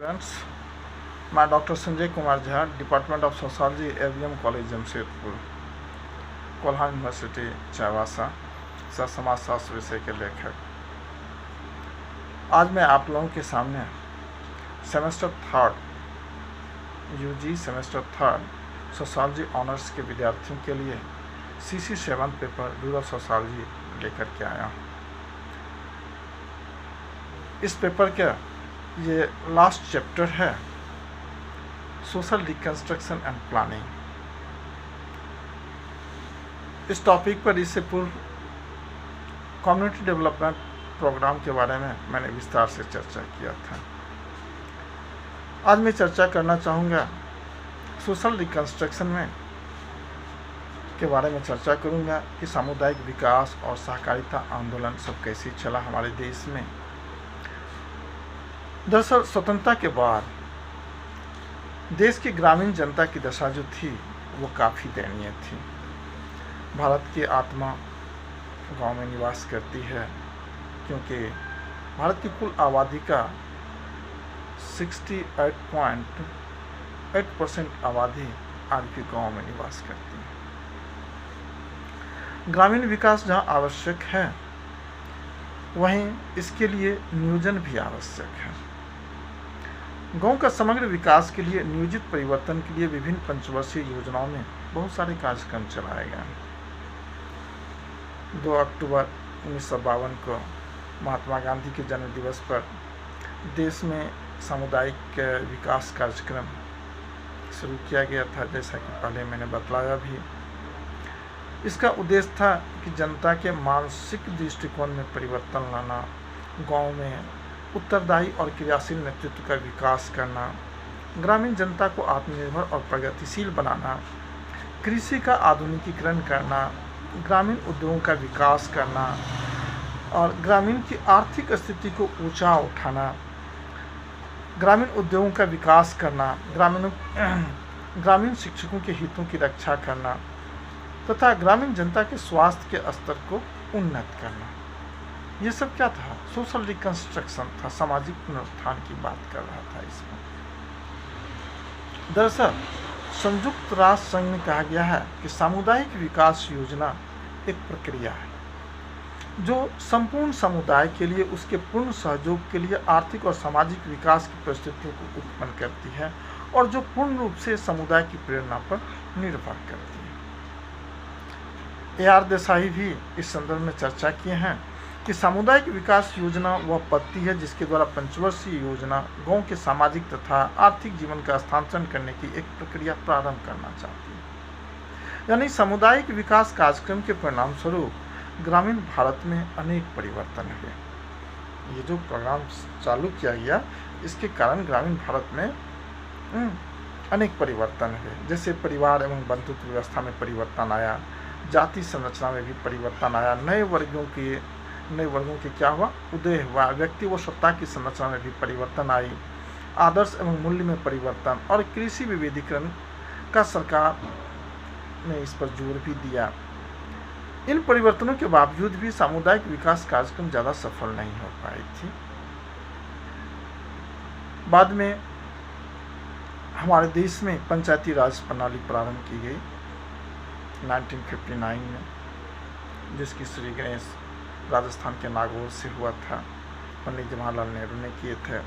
Friends, मैं doctor Sanjay Kumar Jha, department of sociology, AVM college Jamshedpur, Kolhan university Chaibasa से समाजशास्त्र विषय के लेखक। आज मैं आप लोगों के सामने semester third UG semester third sociology honours के विद्यार्थियों के लिए CC 7 पेपर रूरल सोशोलॉजी लेकर के आया हूँ। इस पेपर का ये लास्ट चैप्टर है सोशल रिकंस्ट्रक्शन एंड प्लानिंग। इस टॉपिक पर इससे पूर्व कम्युनिटी डेवलपमेंट प्रोग्राम के बारे में मैंने विस्तार से चर्चा किया था। आज मैं चर्चा करना चाहूँगा सोशल रिकंस्ट्रक्शन में के बारे में चर्चा करूँगा कि सामुदायिक विकास और सहकारिता आंदोलन सब कैसे चला हमारे देश में। दरअसल स्वतंत्रता के बाद देश की ग्रामीण जनता की दशा जो थी वो काफ़ी दयनीय थी। भारत की आत्मा गांव में निवास करती है, क्योंकि भारत की कुल आबादी का 68.8% आबादी आज भी गांव में निवास करती है। ग्रामीण विकास जहां आवश्यक है, वहीं इसके लिए नियोजन भी आवश्यक है। गांव का समग्र विकास के लिए नियोजित परिवर्तन के लिए विभिन्न पंचवर्षीय योजनाओं में बहुत सारे कार्यक्रम चलाए गए। 2 अक्टूबर 1952 को महात्मा गांधी के जन्म दिवस पर देश में सामुदायिक विकास कार्यक्रम शुरू किया गया था, जैसा कि पहले मैंने बतलाया भी। इसका उद्देश्य था कि जनता के मानसिक दृष्टिकोण में परिवर्तन लाना, गांव में उत्तरदायी और क्रियाशील नेतृत्व का विकास करना, ग्रामीण जनता को आत्मनिर्भर और प्रगतिशील बनाना, कृषि का आधुनिकीकरण करना, ग्रामीण उद्योगों का विकास करना और ग्रामीण की आर्थिक स्थिति को ऊंचा उठाना, ग्रामीण उद्योगों का विकास करना, ग्रामीण शिक्षकों के हितों की रक्षा करना तथा ग्रामीण जनता के स्वास्थ्य के स्तर को उन्नत करना। ये सब क्या था? सोशल रिकंस्ट्रक्शन था, सामाजिक पुनरुत्थान की बात कर रहा था इसमें। दरअसल संयुक्त राष्ट्र संघ में कहा गया है कि सामुदायिक विकास योजना एक प्रक्रिया है जो संपूर्ण समुदाय के लिए उसके पूर्ण सहयोग के लिए आर्थिक और सामाजिक विकास की परिस्थितियों को उत्पन्न करती है और जो पूर्ण रूप से समुदाय की प्रेरणा पर निर्भर करती है। AR देसाई भी इस संदर्भ में चर्चा किए हैं कि सामुदायिक विकास योजना वह पद्धति है जिसके द्वारा पंचवर्षीय योजना गांव के सामाजिक तथा आर्थिक जीवन का हस्तांतरण करने की एक प्रक्रिया प्रारंभ करना चाहती है। यानी सामुदायिक विकास कार्यक्रम के परिणाम स्वरूप ग्रामीण भारत में अनेक परिवर्तन हुए। ये जो प्रोग्राम चालू किया गया, इसके कारण ग्रामीण भारत में अनेक परिवर्तन हुए। जैसे परिवार एवं बंधुत्व व्यवस्था में परिवर्तन आया, जाति संरचना में भी परिवर्तन आया, नए वर्गों के क्या हुआ? उदय हुआ। व्यक्ति व सत्ता की संरचना में भी परिवर्तन आई, आदर्श एवं मूल्य में परिवर्तन और कृषि विविधीकरण का सरकार ने इस पर जोर भी दिया। इन परिवर्तनों के बावजूद भी सामुदायिक विकास कार्यक्रम ज़्यादा सफल नहीं हो पाई थी। बाद में हमारे देश में पंचायती राज प्रणाली प्रारंभ की गई 1959 में, जिसकी श्री गणेश राजस्थान के नागौर से हुआ था। पंडित जवाहरलाल नेहरू ने किए थे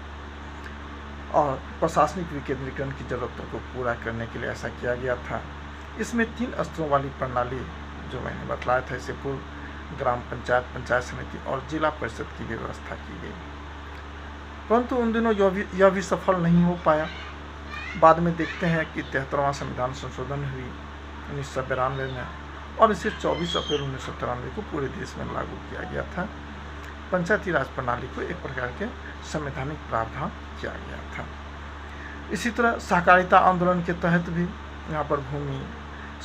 और प्रशासनिक विकेंद्रीकरण की जरूरतों को पूरा करने के लिए ऐसा किया गया था। इसमें 3 स्तरों वाली प्रणाली जो मैंने बतलाया था, इससे पूर्व ग्राम पंचायत, पंचायत समिति और जिला परिषद की व्यवस्था की गई। परंतु उन दिनों यह भी सफल नहीं हो पाया। बाद में देखते हैं कि 73वां संविधान संशोधन हुई 1992 में और इसे 24 अप्रैल 1993 को पूरे देश में लागू किया गया था। पंचायती राज प्रणाली को एक प्रकार के संवैधानिक प्रावधान किया गया था। इसी तरह सहकारिता आंदोलन के तहत भी यहाँ पर भूमि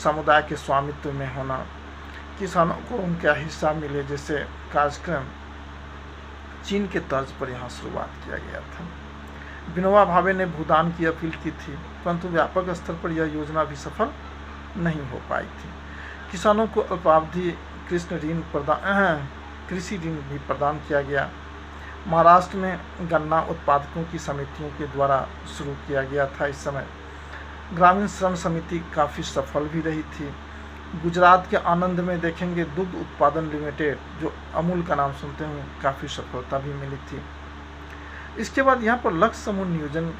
समुदाय के स्वामित्व में होना, किसानों को उनका हिस्सा मिले जैसे कार्यक्रम चीन के तर्ज पर यहाँ शुरुआत किया गया था। विनोबा भावे ने भूदान की अपील की थी, परंतु व्यापक स्तर पर यह योजना भी सफल नहीं हो पाई थी। किसानों को अल्पावधि कृषि ऋण भी प्रदान किया गया। महाराष्ट्र में गन्ना उत्पादकों की समितियों के द्वारा शुरू किया गया था। इस समय ग्रामीण श्रम समिति काफ़ी सफल भी रही थी। गुजरात के आनंद में देखेंगे दुग्ध उत्पादन लिमिटेड, जो अमूल का नाम सुनते हैं, काफ़ी सफलता भी मिली थी। इसके बाद यहाँ पर लक्ष्य समूह नियोजन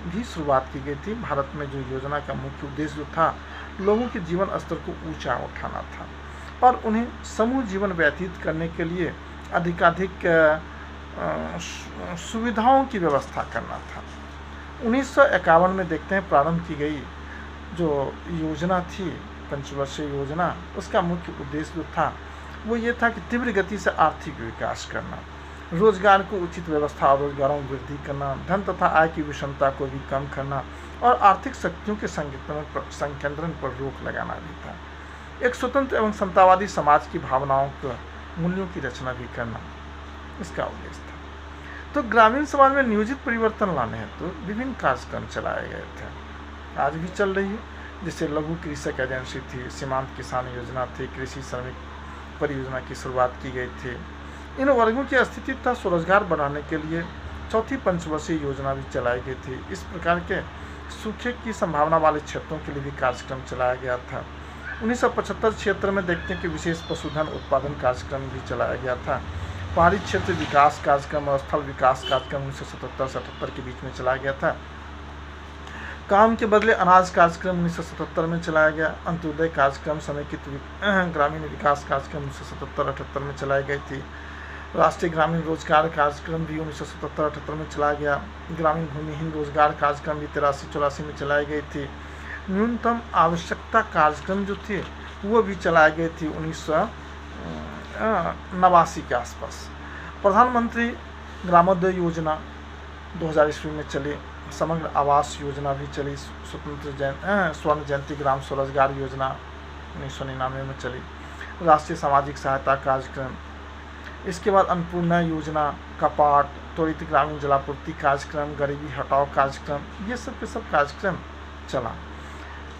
भी शुरुआत की गई थी। भारत में जो योजना का मुख्य उद्देश्य जो था, लोगों के जीवन स्तर को ऊंचा उठाना था और उन्हें समूह जीवन व्यतीत करने के लिए अधिकाधिक सुविधाओं की व्यवस्था करना था। 1951 में देखते हैं प्रारंभ की गई जो योजना थी, पंचवर्षीय योजना, उसका मुख्य उद्देश्य जो था वो ये था कि तीव्र गति से आर्थिक विकास करना, रोजगार को उचित व्यवस्था और रोजगारों में वृद्धि करना, धन तथा आय की विषमता को भी कम करना और आर्थिक शक्तियों के संकेंद्रण पर रोक लगाना भी था। एक स्वतंत्र एवं समतावादी समाज की भावनाओं को मूल्यों की रचना भी करना इसका उद्देश्य था। तो ग्रामीण समाज में नियोजित परिवर्तन लाने हैं तो विभिन्न कार्यक्रम चलाए गए थे, आज भी चल रही है। जैसे लघु कृषक एजेंसी थी, सीमांत किसान योजना थी, कृषि श्रमिक परियोजना की शुरुआत की गई थी। इन वर्गों की स्थिति तथा स्वरोजगार बढ़ाने के लिए चौथी पंचवर्षीय योजना भी चलाई गई थी। इस प्रकार के सूखे की संभावना वाले क्षेत्रों के लिए भी कार्यक्रम चलाया गया था। 1975 क्षेत्र में देखते हैं कि विशेष पशुधन उत्पादन कार्यक्रम भी चलाया गया था। पहाड़ी क्षेत्र विकास कार्यक्रम और स्थल विकास कार्यक्रम 1977 से 78 के बीच में चलाया गया था। काम के बदले अनाज कार्यक्रम 1977 में चलाया गया। अंत्योदय कार्यक्रम समेकित ग्रामीण विकास कार्यक्रम 1977-78 में चलाई गई थी। राष्ट्रीय ग्रामीण रोजगार कार्यक्रम भी 1977-78 में चलाया गया। ग्रामीण भूमिहीन रोजगार कार्यक्रम भी 83-84 में चलाई गई थी। न्यूनतम आवश्यकता कार्यक्रम जो थे वो भी चलाई गई थी 1989 के आसपास। प्रधानमंत्री ग्रामोदय योजना 2000 ईस्वी में चली। समग्र आवास योजना भी चली। स्वर्ण जयंती ग्राम स्वरोजगार योजना 1999 में चली। राष्ट्रीय सामाजिक सहायता कार्यक्रम, इसके बाद अन्नपूर्णा योजना, कपाट, त्वरित ग्रामीण जलापूर्ति कार्यक्रम, गरीबी हटाओ कार्यक्रम, ये सब के सब कार्यक्रम चला।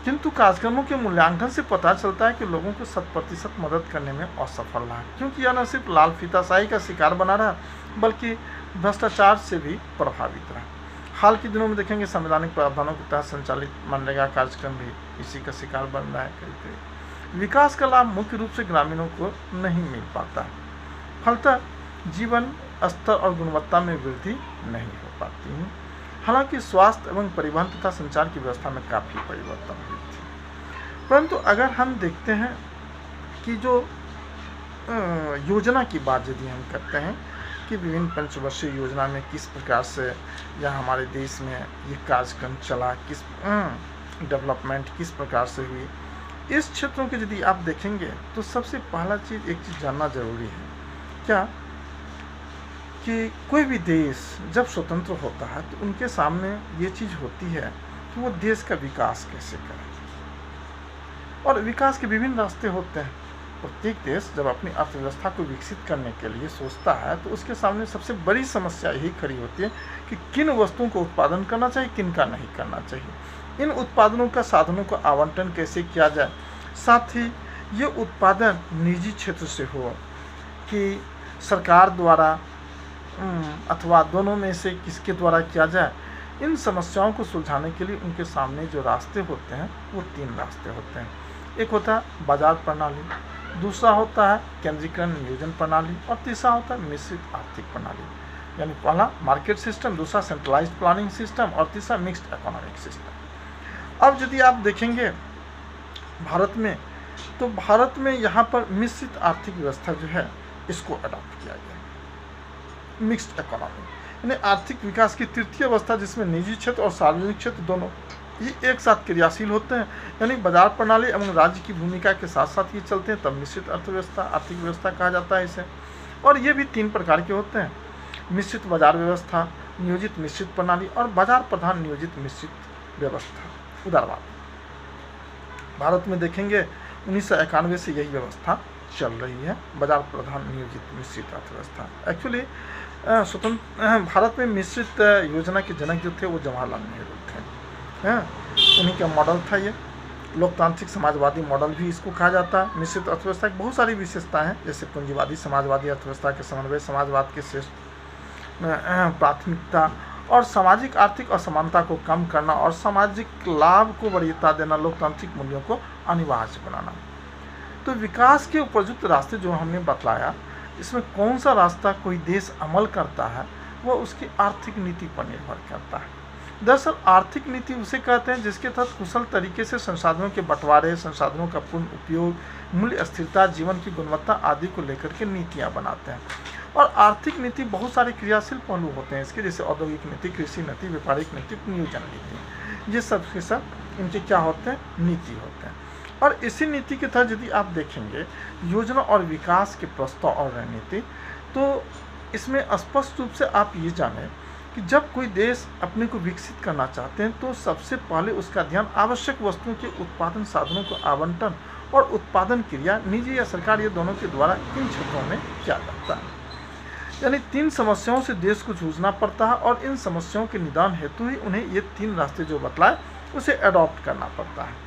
किंतु कार्यक्रमों के मूल्यांकन से पता चलता है कि लोगों को 100% मदद करने में असफल रहा, क्योंकि यह न सिर्फ लाल फीताशाही का शिकार बना रहा बल्कि भ्रष्टाचार से भी प्रभावित रहा। हाल के दिनों में देखेंगे संवैधानिक प्रावधानों के तहत संचालित मनरेगा कार्यक्रम भी इसी का शिकार बन रहा है। करीब विकास का लाभ मुख्य रूप से ग्रामीणों को नहीं मिल पाता है, फलतः जीवन स्तर और गुणवत्ता में वृद्धि नहीं हो पाती है। हालांकि स्वास्थ्य एवं परिवहन तथा संचार की व्यवस्था में काफ़ी परिवर्तन हुई थी, परंतु अगर हम देखते हैं कि जो योजना की बात यदि हम करते हैं कि विभिन्न पंचवर्षीय योजना में किस प्रकार से या हमारे देश में ये कार्यक्रम चला, किस डेवलपमेंट किस प्रकार से हुई, इस क्षेत्रों के यदि आप देखेंगे तो सबसे पहला चीज़ एक चीज़ जानना जरूरी है, क्या कि कोई भी देश जब स्वतंत्र होता है तो उनके सामने ये चीज़ होती है कि वो देश का विकास कैसे करें, और विकास के विभिन्न रास्ते होते हैं। प्रत्येक देश जब अपनी अर्थव्यवस्था को विकसित करने के लिए सोचता है तो उसके सामने सबसे बड़ी समस्या यही खड़ी होती है कि किन वस्तुओं को उत्पादन करना चाहिए, किन का नहीं करना चाहिए, इन उत्पादनों का साधनों का आवंटन कैसे किया जाए, साथ ही ये उत्पादन निजी क्षेत्र से हो कि सरकार द्वारा अथवा दोनों में से किसके द्वारा किया जाए। इन समस्याओं को सुलझाने के लिए उनके सामने जो रास्ते होते हैं वो 3 रास्ते होते हैं। एक होता है बाजार प्रणाली, दूसरा होता है केंद्रीकरण नियोजन प्रणाली और तीसरा होता है मिश्रित आर्थिक प्रणाली। यानी पहला मार्केट सिस्टम, दूसरा सेंट्रलाइज्ड प्लानिंग सिस्टम और तीसरा मिक्स्ड इकोनॉमिक सिस्टम। अब यदि आप देखेंगे भारत में, तो भारत में यहाँ पर मिश्रित आर्थिक व्यवस्था जो है इसको अडॉप्ट किया गया, मिक्स्ड इकोनॉमी, यानी आर्थिक विकास की तृतीय अवस्था जिसमें निजी क्षेत्र और सार्वजनिक क्षेत्र दोनों ये एक साथ क्रियाशील होते हैं। यानी बाजार प्रणाली एवं राज्य की भूमिका के साथ साथ ये चलते हैं, तब मिश्रित अर्थव्यवस्था आर्थिक व्यवस्था कहा जाता है इसे। और ये भी 3 प्रकार के होते हैं, मिश्रित बाजार व्यवस्था, नियोजित मिश्रित प्रणाली और बाजार प्रधान नियोजित मिश्रित व्यवस्था। उदारवाद भारत में देखेंगे 1991 से यही व्यवस्था चल रही है, बाजार प्रधान नियोजित मिश्रित अर्थव्यवस्था। एक्चुअली स्वतंत्र भारत में मिश्रित योजना के जनक जो थे वो जवाहरलाल नेहरू थे, उन्हीं का मॉडल था ये। लोकतांत्रिक समाजवादी मॉडल भी इसको कहा जाता है। मिश्रित अर्थव्यवस्था की बहुत सारी विशेषताएं हैं, जैसे पूंजीवादी समाजवादी अर्थव्यवस्था के समन्वय, समाजवाद के श्रेष्ठ प्राथमिकता और सामाजिक आर्थिक असमानता को कम करना और सामाजिक लाभ को वरीयता देना, लोकतांत्रिक मूल्यों को अनिवार्य बनाना। तो विकास के उपयुक्त रास्ते जो हमने बतलाया, इसमें कौन सा रास्ता कोई देश अमल करता है वह उसकी आर्थिक नीति पर निर्भर करता है। दरअसल आर्थिक नीति उसे कहते हैं जिसके तहत कुशल तरीके से संसाधनों के बंटवारे, संसाधनों का पूर्ण उपयोग, मूल्य स्थिरता, जीवन की गुणवत्ता आदि को लेकर के नीतियाँ बनाते हैं। और आर्थिक नीति बहुत सारे क्रियाशील पहलू होते हैं इसके, जैसे औद्योगिक नीति, कृषि नीति, व्यापारिक नीति, नियोजन नीति, ये सब के सब इनके क्या होते हैं, नीति होते हैं। और इसी नीति के तहत यदि आप देखेंगे योजना और विकास के प्रस्ताव और रणनीति, तो इसमें स्पष्ट रूप से आप ये जानें कि जब कोई देश अपने को विकसित करना चाहते हैं तो सबसे पहले उसका ध्यान आवश्यक वस्तुओं के उत्पादन साधनों को आवंटन और उत्पादन क्रिया निजी या सरकार ये दोनों के द्वारा किन क्षेत्रों में किया जाता है। यानी 3 समस्याओं से देश को जूझना पड़ता है और इन समस्याओं के निदान हेतु ही उन्हें ये 3 रास्ते जो बतलाए उसे अडॉप्ट करना पड़ता है।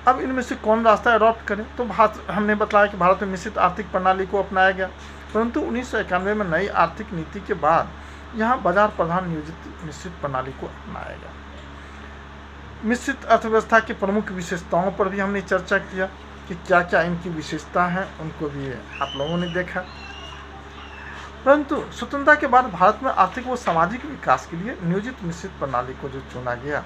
अब इनमें से कौन रास्ता अडॉप्ट करें, तो हमने बताया कि भारत में मिश्रित आर्थिक प्रणाली को अपनाया गया, परंतु 1991 में नई आर्थिक नीति के बाद यहाँ बाजार प्रधान नियोजित मिश्रित प्रणाली को अपनाया गया। मिश्रित अर्थव्यवस्था की प्रमुख विशेषताओं पर भी हमने चर्चा किया कि क्या क्या इनकी विशेषता हैं, उनको भी आप लोगों ने देखा। परंतु स्वतंत्रता के बाद भारत में आर्थिक व सामाजिक विकास के लिए नियोजित मिश्रित प्रणाली को जो चुना गया,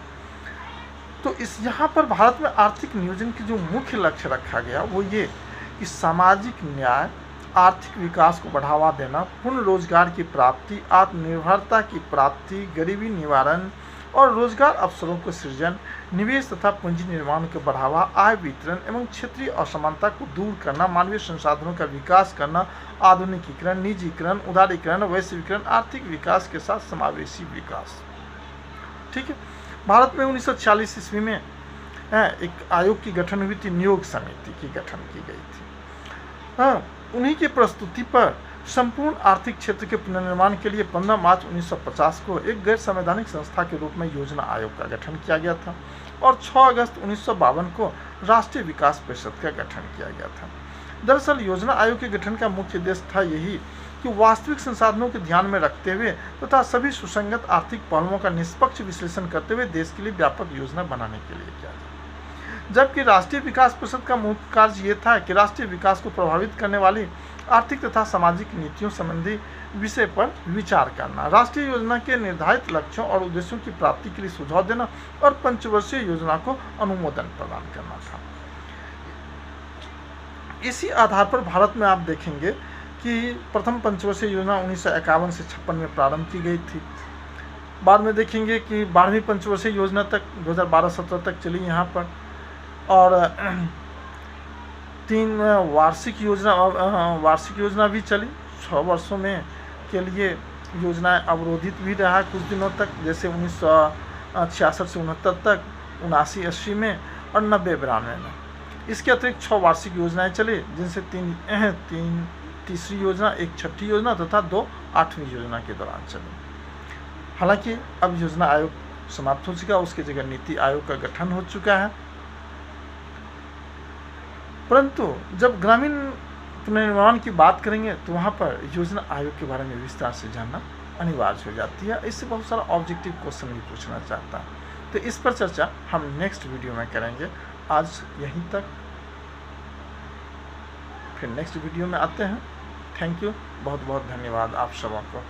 तो यहाँ पर भारत में आर्थिक नियोजन की जो मुख्य लक्ष्य रखा गया वो ये कि सामाजिक न्याय, आर्थिक विकास को बढ़ावा देना, पूर्ण रोजगार की प्राप्ति, आत्मनिर्भरता की प्राप्ति, गरीबी निवारण और रोजगार अवसरों को सृजन, निवेश तथा पूंजी निर्माण को बढ़ावा, आय वितरण एवं क्षेत्रीय असमानता को दूर करना, मानवीय संसाधनों का विकास करना, आधुनिकीकरण, निजीकरण, उदारीकरण, वैश्वीकरण, आर्थिक विकास के साथ समावेशी विकास। ठीक है। भारत में 1946 ईस्वी में एक आयोग की गठन हुई थी, नियोग समिति की गठन की गई थी। उन्हीं की प्रस्तुति पर संपूर्ण आर्थिक क्षेत्र के पुनर्निर्माण के लिए 15 मार्च 1950 को एक गैर संवैधानिक संस्था के रूप में योजना आयोग का गठन किया गया था और 6 अगस्त 1952 को राष्ट्रीय विकास परिषद का गठन किया गया था। दरअसल योजना आयोग के गठन का मुख्य उद्देश्य था यही कि वास्तविक संसाधनों को ध्यान में रखते हुए तथा सभी सुसंगत आर्थिक पहलुओं का निष्पक्ष विश्लेषण करते हुए देश के लिए व्यापक योजना बनाने के लिए किया जाए। जबकि राष्ट्रीय विकास परिषद का मुख्य कार्य ये था कि राष्ट्रीय विकास को प्रभावित करने वाली आर्थिक तथा सामाजिक नीतियों संबंधी विषय पर विचार करना, राष्ट्रीय योजना के निर्धारित लक्ष्यों और उद्देश्यों की प्राप्ति के लिए सुझाव देना और पंचवर्षीय योजना को अनुमोदन प्रदान करना था। इसी आधार पर भारत में आप देखेंगे कि प्रथम पंचवर्षीय योजना 1951 से 56 में प्रारंभ की गई थी। बाद में देखेंगे कि 12वीं पंचवर्षीय योजना तक 2012-17 तक चली यहाँ पर, और 3 वार्षिक योजना भी चली। 6 वर्षों में के लिए योजनाएं अवरोधित भी रहा कुछ दिनों तक, जैसे 1966 से 69 तक, 79-80 में और 90-92 में। इसके अतिरिक्त 6 वार्षिक योजनाएं चली, जिनसे 3 तीसरी योजना, 1 छठी योजना तथा 2 8वीं योजना के दौरान चली। हालांकि अब योजना आयोग समाप्त हो चुका, उसकी जगह नीति आयोग का गठन हो चुका है। परंतु जब ग्रामीण पुनर्निर्माण की बात करेंगे तो वहाँ पर योजना आयोग के बारे में विस्तार से जानना अनिवार्य हो जाती है। इससे बहुत सारा ऑब्जेक्टिव क्वेश्चन भी पूछना चाहता है, तो इस पर चर्चा हम नेक्स्ट वीडियो में करेंगे। आज यहीं तक, फिर नेक्स्ट वीडियो में आते हैं। थैंक यू, बहुत बहुत धन्यवाद आप सबों को।